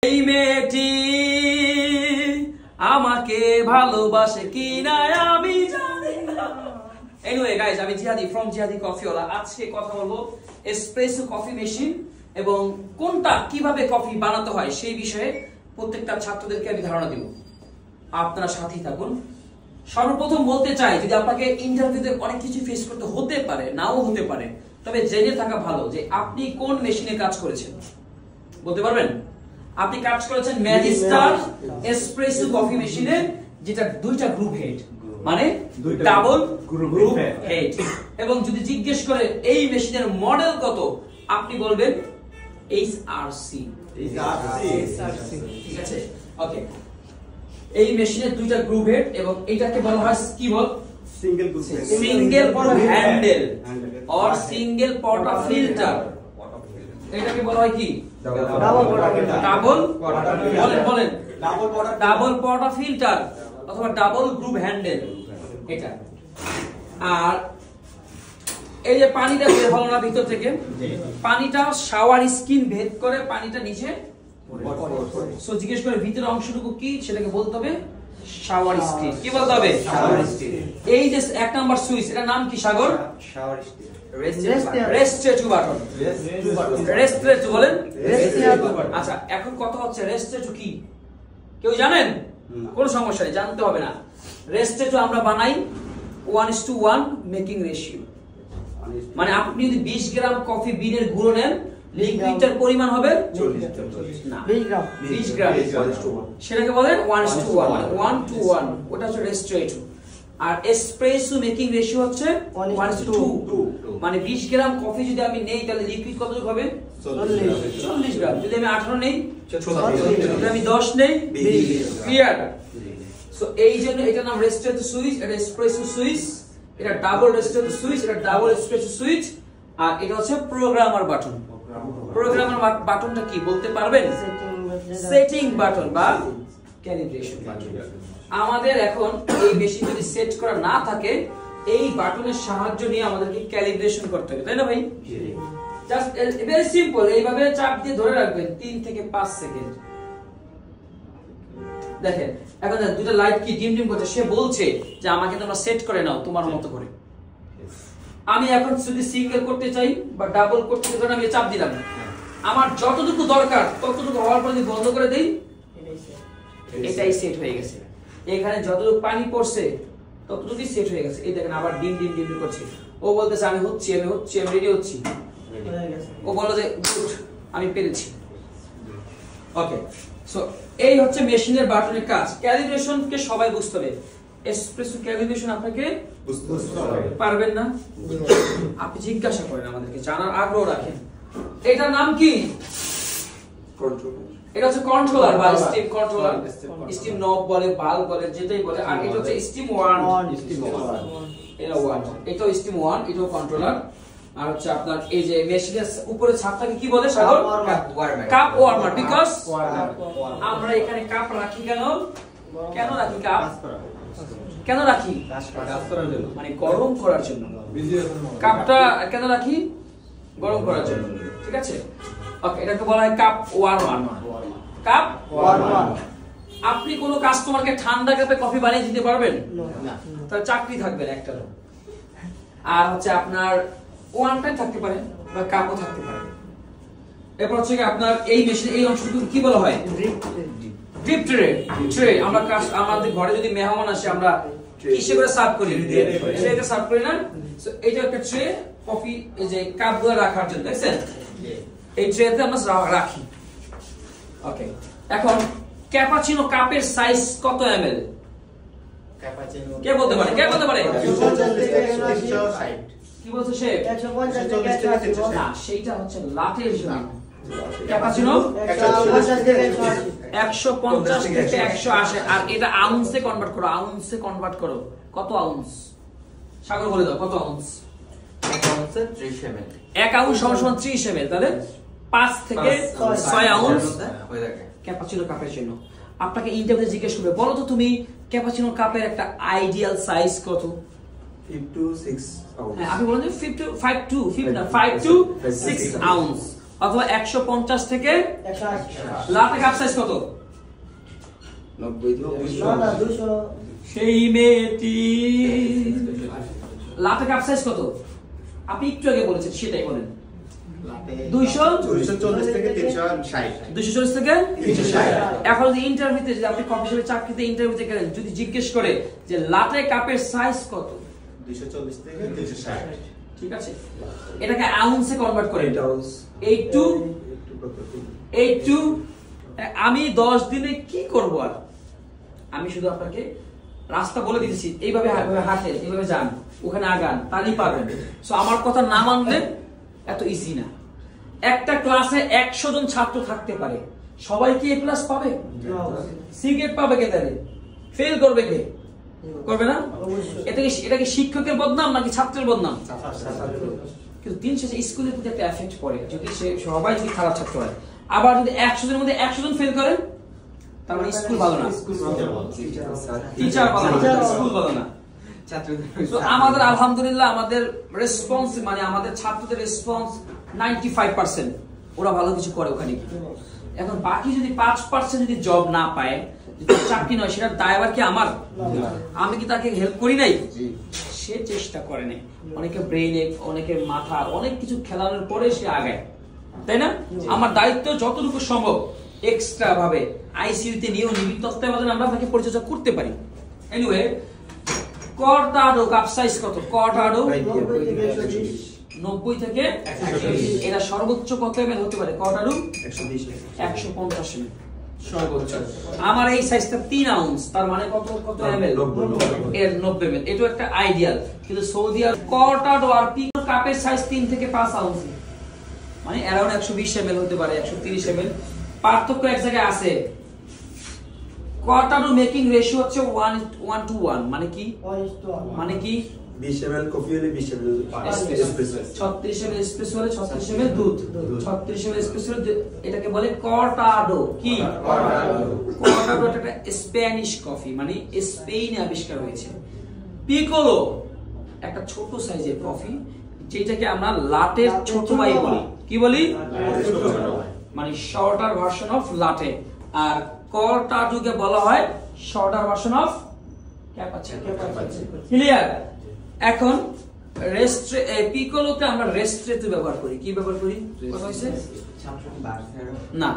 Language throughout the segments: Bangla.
এই মেয়েটি আমাকে ভালোবাসে কিনা আমি জানি না। এনিওয়ে গাইস, আমি জিহাদি ফ্রম জিহাদি কফিওয়ালা। আজকে কথা বলবো এসপ্রেসো কফি মেশিন এবং কোনটা কিভাবে কফি বানাতে হয় সেই বিষয়ে প্রত্যেকটা ছাত্রদেরকে আমি ধারণা দেব। আপনারা সাথেই থাকুন। সর্বপ্রথম বলতে চাই, যদি আপনাকে ইন্টারভিউতে অনেক কিছু ফেস করতে হতে পারে, নাও হতে পারে, তবে জেনে থাকা ভালো যে আপনি কোন মেশিনে কাজ করেছেন। বলতে পারবেন? আপনি কাজ করেছেন ম্যাজিস্টার এসপ্রেসো কফি মেশিনে, যেটা দুইটা গ্রুপ হেড, মানে ডাবল গ্রুপ হেড। এবং যদি জিজ্ঞেস করে এই মেশিনের মডেল কত, আপনি বলবেন এইচআরসি। ঠিক আছে, ওকে। এই মেশিনের দুইটা গ্রুপ হেড এবং এটাকে বলা হয় কি বল? Single pot handle or single pot of filter. এটাকে বলা হয় কি? ডাবল পট অফ ফিল্টার অথবা ডাবল গ্রুপ হ্যান্ডেল এটা। আর এই যে পানিটা বের হলো না ভিতর থেকে, পানিটা শাওয়ার স্কিন ভেদ করে পানিটা নিচে সো জিজ্ঞেস করে ভিতরের অংশটুকু কি, সেটাকে বলতে হবে শাওয়ার স্কিন। কি বলতে হবে? Shower screen. এই যে এক নাম্বার সুইচ, এটার নাম কি সাগর? Shower screen. রেস্টেটু বাটন। রেস্টেটু বলেন? রেস্টেটু বাটন। আচ্ছা, এখন কথা হচ্ছে রেস্টেটু কি কেউ জানেন? কোনো সমস্যা নেই, জানতে হবে না। রেস্টেটু আমরা বানাই 1:1 মেকিং রেশিও। মানে আপনি যদি 20 গ্রাম কফি বিনের গুঁড়ো নেন, লিকুইডটার পরিমাণ হবে 20 গ্রাম। সেটাকে বলেন 1:1, 1:1। ওটা হচ্ছে রেস্টেটু। আর এসপ্রেসো মেকিং রেশিও হচ্ছে 1:2। মানে 20 গ্রাম কফি যদি আমি নেই, তাহলে লিকুইড কতটুকু হবে? 40 গ্রাম। যদি আমি 18 নেই, 36। যদি আমি 10 নেই, 20। ক্লিয়ার? সো এই জন্য এটার নাম রেস্টেটু সুইচ, এটা এসপ্রেসো সুইচ, এটা ডাবল রেস্টেটু সুইচ, এটা ডাবল এসপ্রেসো সুইচ। আর এটা হচ্ছে প্রোগ্রামার বাটন। প্রোগ্রামার বাটনটা কি বলতে পারবেন? সেটিং বাটন বা ক্যালিব্রেশন বাটন। আমাদের এখন এই মেশিন যদি সেট করা না থাকে, এই বাটনের সাহায্য নিয়ে আমাদেরকে ক্যালিব্রেশন করতে হবে, তাই না ভাই? জাস্ট ভেরি সিম্পল, এইভাবে চাপ দিয়ে ধরে রাখবেন 3 থেকে 5 সেকেন্ড। দেখেন এখন দুটো লাইট কি ডিম ডিম করছে, সে বলছে যে আমাকে তোমরা সেট করে নাও তোমার মতো করে। আমি এখন যদি সিঙ্গেল করতে চাই বা ডাবল করতে চাই, আমি চাপ দিলাম, আমার যতটুকু দরকার ততটুকু হওয়ার পর যদি বন্ধ করে দেই, এটাই সেট হয়ে গেছে। এখানে যতটুকু পানি পড়ছে ততটুকুই সেট হয়ে গেছে। এই দেখেন আবার ডিম ডিম ডিম করছে। ও বলতেছে আমি হচ্ছি, আমি রেডি হচ্ছি। ও বলল যে গুড, আমি পেরেছি। ওকে, সো এই হচ্ছে মেশিনের বাটনের কাজ। ক্যালিব্রেশন কে সবাই বুঝতে হবে। এসপ্রেসো ক্যালিব্রেশন আপনাকে বুঝতে হবে। পারবেন না? আপনি জিজ্ঞাসা করেন, আমাদেরকে জানার আগ্রহ রাখেন। এটার নাম কি? এটা হচ্ছে কন্ট্রোলার বা স্টিম কন্ট্রোলার। স্টিম নব বলে, বাল্ব বলে, যেটাই বলে। আর এটা হচ্ছে স্টিম 1। এটা 1, এটাও স্টিম 1, এটাও কন্ট্রোলার। আর হচ্ছে আপনার এই যে মেশিনের উপরে ছাদটাকে কি বলে সাগর? Cup warmer. বিকজ আমরা এখানে কাপ রাখি কেন? কেন রাখি কাপ? কেন রাখি? মানে গরম করার জন্য। কাপটা কেন রাখি? গরম করার জন্য। ঠিক আছে, ওকে। এটাকে বলা হয় কাপ ওয়ার্মার। Cup warmer. আপনি কোন কাস্টমারকে ঠান্ডা কাপে কফি বানিয়ে দিতে পারবেন না? তার চাকরি থাকবে না একটা। আর হচ্ছে আপনার ওয়ান টাইম থাকতে পারে বা কাপও থাকতে পারে। এরপর হচ্ছে আপনার এই মেশিন এই অংশটুকু কি বলা হয়? Drip tray. ট্রে আমরা আমাদের ঘরে যদি মেহমান আসে, আমরা কিসে করে সার্ভ করি? ট্রেতে সার্ভ করি না? সো এটা একটা ট্রে, কফি এই যে কাপগুলো রাখার জন্য, দেখছেন? এই ট্রেতে আমরা রাখি। ওকে, এখন ক্যাপাচিনো কাপের সাইজ কত ml? ক্যাপাচিনো কে বলতে পারে? কে বলতে পারে? 160। কি বলছে সে? 150 না, সেইটা হচ্ছে লাটের জন্য। ক্যাপাচিনো 150 থেকে 180। আর এটা আউন্সে কনভার্ট করো, আউন্সে কনভার্ট করো। কত আউন্স? সাগর বলে দাও, কত আউন্স? 1 আউন্সে 30 ml। 1 আউন্স সমান 30 ml, তাহলে 5 থেকে 6 আউন্স হয়ে থাকে ক্যাপাচিনো কাপের জন্য। আপনাকে ইন্টারভিউতে জিজ্ঞেস করবে, বলো তো তুমি ক্যাপাচিনো কাপের একটা আইডিয়াল সাইজ কত? 5 to 6 আউন্স। হ্যাঁ, আপনি বলেন 5 to 6 আউন্স। অথবা 150 থেকে 180। লাটে কাপ সাইজ কত? 90 সেই মেয়েটি লাটে কাপ সাইজ কত? আপনি একটু আগে বলেছেন, সেটাই বলেন। 240 থেকে 360। 240 থেকে 360। এখন যদি ইন্টারভিউতে, যদি আপনি কফি শপে চাকরিতে ইন্টারভিউতে গেলেন, যদি জিজ্ঞেস করে যে লাটে কাপের সাইজ কত, 240 থেকে 360। ঠিক আছে, এটাকে আউন্সে কনভার্ট করে 82। আমি 10 দিনে কি করব? আর আমি শুধু আপনাকে রাস্তা বলে দিতেছি, এইভাবে হাঁটেন, এইভাবে যান, ওখানে আগান, তাহলেই পারবেন। সো আমার কথা না মানলে এত ইজি না। একটা ক্লাসে 100 জন ছাত্র থাকতে পারে, সবাই কি এ প্লাস পাবে? সিগারেট পাবে কে? তাহলে ফেল করবে কে? করবে না। এটা কি শিক্ষকের বদনাম নাকি ছাত্রের বদনাম? কিন্তু দিন শেষে স্কুলের প্রতি একটা এফেক্ট পড়ে, যদি সবাই যদি খারাপ ছাত্র হয়। আবার যদি 100 জনের মধ্যে 100 জন ফেল করেন, তার মানে স্কুল ভালো না, টিচার ভালো না, স্কুল ভালো না। তো আমাদের আলহামদুলিল্লাহ আমাদের রেসপন্স, মানে আমাদের ছাত্রদের রেসপন্স 95%, ওরা ভালো কিছু করে ওখানে। এখন বাকি যদি 5% যদি জব না পায়, যদি চাকরি নয়, সেটার দায়ভার কি আমার? আমি কি তাকে হেল্প করি নাই? সে চেষ্টা করে নাই, অনেকে ব্রেইনে, অনেকে মাথা, অনেক কিছু খেলানোর পরে সে আগায়, তাই না? আমার দায়িত্ব যতটুকু সম্ভব এক্সট্রা ভাবে আইসিইউতে নিয়েও নিবিড় তত্ত্বাবধানে আমরা তাকে পরিচর্যা করতে পারি। এনিওয়ে, কর্টাডো কাপ সাইজ কত? কর্টাডো 90 থেকে 120। এটা সর্বোচ্চ কত এমএল হতে পারে? কর্টাডো 150 এমএল সর্বোচ্চ। আমার এই সাইজটা 3 আউন্স, তার মানে কত এমএল? এর 90 এমএল। এটা একটা আইডিয়াল, কিন্তু সৌদি আরব কর্টাডো আর পিকো কাপের সাইজ 3 থেকে 5 আউন্স, মানে अराउंड 120 এমএল হতে পারে, 130 এমএল। পার্থক্য এক জায়গায় আছে। কর্টাডো মেকিং রেশিও হচ্ছে 1:1, মানে কি? 20 ml কফি হলে 20 ml এসপ্রেসো, 36 ml এসপ্রেসো হলে 36 ml দুধ, 36 ml এসপ্রেসো। এটাকে বলে কর্টাডো। কি? কর্টাডো একটা স্প্যানিশ কফি, মানে স্পেনে আবিষ্কার হয়েছে। পিকোলো একটা ছোট সাইজের কফি, যেটাকে আমরা লাটের ছোট ভাই বলি। কি বলি? মানে শর্টার ভার্সন অফ লাটে। আর কর্টাডোকে বলা হয় shorter version of cappuccino. Clear? এখন পিকোলোতে আমরা রেস্ট্রেটো ব্যবহার করি। কি ব্যবহার করি? কথা হইছে না,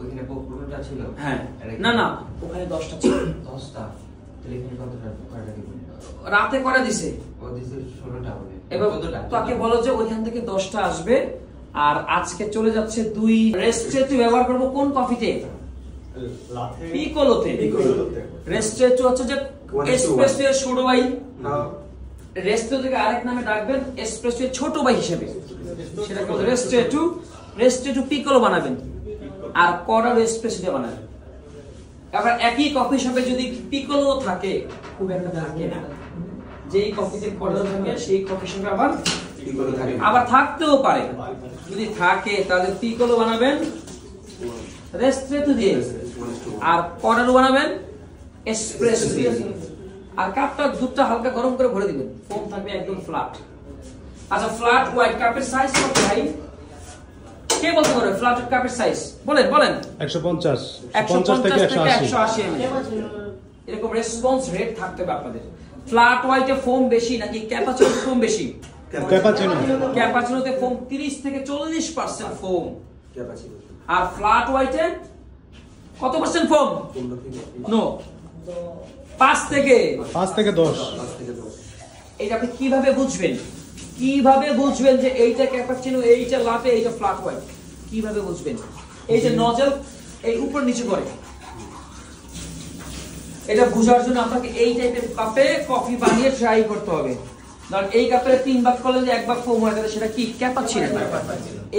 ওখানে পুরোটা ছিল। হ্যাঁ, না ওখানে 10টা ছিল। 10টা তাহলে এখানে কয়টা দিব? রাতে করে দিছে, ও দিছে 16টা হবে। এবার তাকে বলো যে ওইখান থেকে 10টা আসবে, আর আজকে চলে যাচ্ছে 2। রেস্ট্রেটো ব্যবহার করব কোন কফিতে? পিকোলোতে। রেস্ট্রেটো হচ্ছে যে এসপ্রেসো এর ছোট ভাই। রেস্ট্রেটো থেকে আরেক নামে ডাকবেন এসপ্রেসো এর ছোট ভাই হিসেবে, সেটাকে বলে রেস্ট্রেটো। রেস্ট্রেটো পিকোলো বানাবেন, আর কর্টাডো এসপ্রেসো দিয়ে বানাবেন। আবার একই কফি শপে যদি পিকোলো থাকে, খুব একটা থাকে না। যেই কফিতে কর্টাডো থাকে সেই কফি শপে আবার পিকোলো থাকে, আবার থাকতেও পারে। যদি থাকে তাহলে পিকোলো বানাবেন রেস্ট্রেটো দিয়ে, আর কর্টাডো বানাবেন এসপ্রেসো দিয়ে। আর কাপটা দুধটা হালকা গরম করে ভরে দিবেন, ফোম থাকবে একদম ফ্ল্যাট। আচ্ছা, ফ্ল্যাট হোয়াইট কাপের সাইজ কত ভাই? কে বলতে পারে ফ্ল্যাট কাপের সাইজ? বলেন 150 থেকে 180 এরকম রেসপন্স রেট থাকতে হবে আপনাদের। ফ্ল্যাট হোয়াইটে ফোম বেশি নাকি ক্যাপাচিনোতে ফোম বেশি? ক্যাপাচিনোতে ফোম 30 থেকে 40% ফোম, আর ফ্ল্যাট হোয়াইটে কত পার্সেন্ট ফোম? নো, 5 থেকে 10। এটা আপনি কিভাবে বুঝবেন? যে এইটা ক্যাপাচিনো, এইটা লাটে, এইটা ফ্ল্যাট হোয়াইট? কিভাবে বুঝবেন? এই যে নজল এই উপর নিচে করে, এটা বোঝার জন্য আপনাকে এই টাইপের কাপে কফি বানিয়ে ট্রাই করতে হবে। ধর এই কাপে 3 ভাগ করলে যে 1 ভাগ ফোম হয়, তাহলে সেটা কি? ক্যাপাচিনো।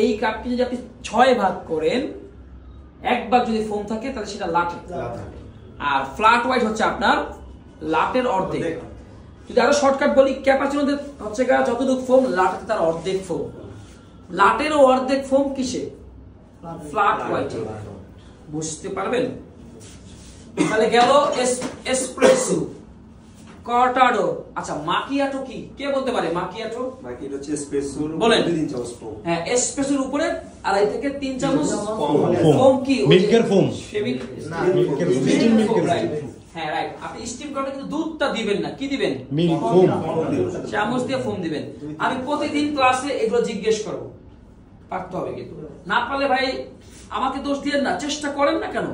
এই কাপকে যদি আপনি 6 ভাগ করেন, 1 ভাগ যদি ফোম থাকে তাহলে সেটা লাটে। আর ফ্ল্যাট হোয়াইট হচ্ছে আপনার লাটের অর্ধেক। যদি আরো শর্টকাট বলি, ক্যাপাচিনোতে হচ্ছে যতটুকু ফোম, লাটেতে তার অর্ধেক ফোম। লাটেরও অর্ধেক ফোম কিসে? ফ্ল্যাট হোয়াইটে। বুঝতে পারবেন? তাহলে গেল এসপ্রেসো। কর্টাডো। আচ্ছা মাকিয়াটো কি, কে বলতে পারে মাকিয়াটো? মাকিয়াটো হচ্ছে এসপ্রেসোর বলেন। 3 চামচ ফোম। হ্যাঁ, এসপ্রেসোর উপরে 2.5 থেকে 3 চামচ ফোম। ফোম। কি মিল্কের ফোম। মিল্কের ফোম। মিল্কের রাইট। হ্যাঁ রাইট। আপনি স্টিম করলে কিন্তু দুধটা দিবেন না, কি দিবেন? Milk foam. চামচ দিয়ে ফোম দিবেন। আমি প্রতিদিন ক্লাসে এগুলো জিজ্ঞেস করব, পারতে হবে কিন্তু। না পারলে ভাই আমাকে দোষ দিয়েন না, চেষ্টা করেন না কেন?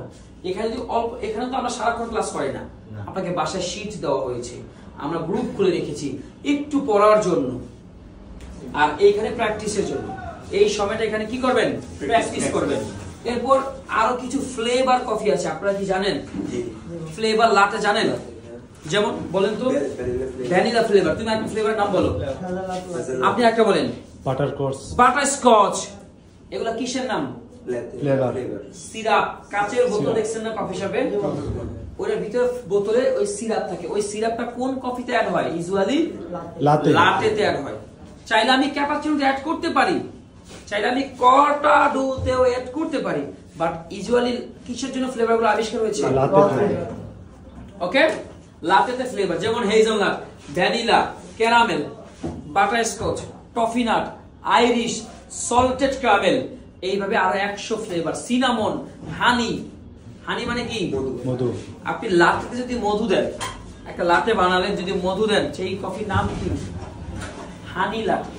এখানে যদি অল্প, এখানে তো আমরা সারাক্ষণ ক্লাস করি না, আপনাকে বাসায় শীট দেওয়া হয়েছে, আমরা গ্রুপ খুলে রেখেছি একটু পড়ার জন্য আর এইখানে প্র্যাকটিসের জন্য। এই সময়টা এখানে কি করবেন? প্র্যাকটিস করবেন। এরপর আরো কিছু ফ্লেভার কফি আছে, আপনারা কি জানেন? ফ্লেভার লাটে জানেন? যেমন বলেন তো। Vanilla flavour. তুমি একটা ফ্লেভার নাম বলো। আপনি একটা বলেন। বাটারকচ। বাটারস্কচ। এগুলা কিসের নাম? ফ্লেভার। সিরাপ। কাচের বোতল দেখছেন না কফি শপে? ওটার ভিতরে বোতলে ওই সিরাপ থাকে। ওই সিরাপটা কোন কফিতে অ্যাড হয়? ইউজুয়ালি লাতে। লাটেতে অ্যাড হয়। চাইলে আমি ক্যাপাচিনোতে অ্যাড করতে পারি, চাইলে আমি কর্টাডোতেও অ্যাড করতে পারি, বাট ইউজুয়ালি কিসের জন্য ফ্লেভারগুলো আবিষ্কার হয়েছে? লাতে। ওকে, লাটেতে ফ্লেভার। যেমন hazelnut, vanilla, caramel, butterscotch, toffee nut, Irish, salted caramel, এইভাবে আরো 100 ফ্লেভার। সিনামন, হানি। হানি মানে কি? মধু। আপনি লাটেতে যদি মধু দেন, একটা লাটে বানালেন যদি মধু দেন, সেই কফির নাম কি? হানি লাটে।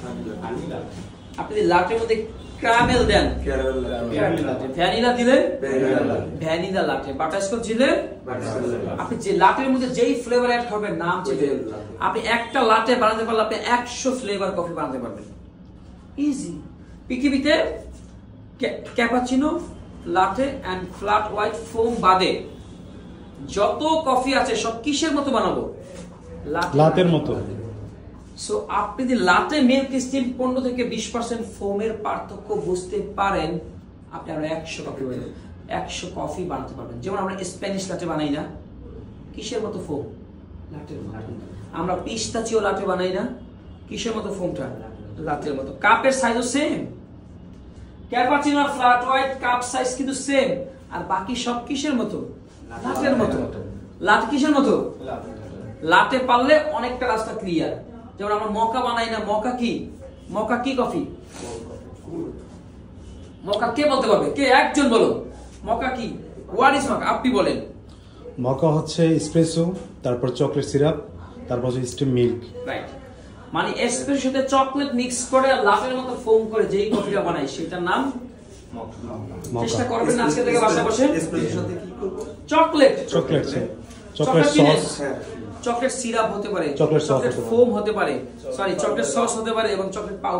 আপনি যদি লাটের মধ্যে ক্যারামেল দেন, ক্যারামেল লাটে। ভ্যানিলা দিলে ভ্যানিলা লাটে। বাটারস্কচ দিলে আপনি যে লাটের মধ্যে যেই ফ্লেভার অ্যাড করবেন নাম চেঞ্জ। আপনি একটা লাটে বানাতে পারলে আপনি 100 ফ্লেভার কফি বানাতে পারবেন, ইজি। পৃথিবীতে cappuccino, latte and flat white foam বাদে যত কফি আছে সব কিসের মতো বানাবো? লাতের মতো। সো আপনি যদি লাটে মিল্ক স্টিম 15 থেকে 20% ফোমের পার্থক্য বুঝতে পারেন, আপনি আরো 100 কফি বানাবেন, 100 কফি বানাতে পারবেন। যেমন আমরা স্প্যানিশ লাটে বানাই না, কিসের মতো ফোম? লাটের মতো। আমরা পিস্তাচিও লাটে বানাই না, কিসের মতো ফোমটা? লাটের মতো। কাপের সাইজও সেম। ক্যাপাচিনো আর ফ্ল্যাট হোয়াইট কাপ সাইজ কিন্তু সেম, আর বাকি সব কিসের মতো? লাটের মতো। লাট কিসের মতো? লাটে পারলে অনেকটা রাস্তা ক্লিয়ার। যেমন আমরা মকা বানাই না, মকা কি? মকা কি কফি? মকা কে বলতে পারবে? কে একজন বলো, মকা কি? What is মকা? আপনি বলেন। মকা হচ্ছে এসপ্রেসো, তারপর চকলেট সিরাপ, তারপর হচ্ছে স্টিম মিল্ক। রাইট। মানে এসপ্রেসোর সাথে চকলেট মিক্স করে লাটের মতো ফোম করে যেই কফিটা বানাই সেটার নাম মকা। চেষ্টা করবেন আজকে থেকে বাসায় বসে। এসপ্রেসোর সাথে কি করব? Chocolate. Chocolate chocolate sauce. Chocolate syrup হতে পারে, চকলেট চকলেট ফোম হতে পারে, সরি চকলেট সস হতে পারে এবং চকলেট পাউডার।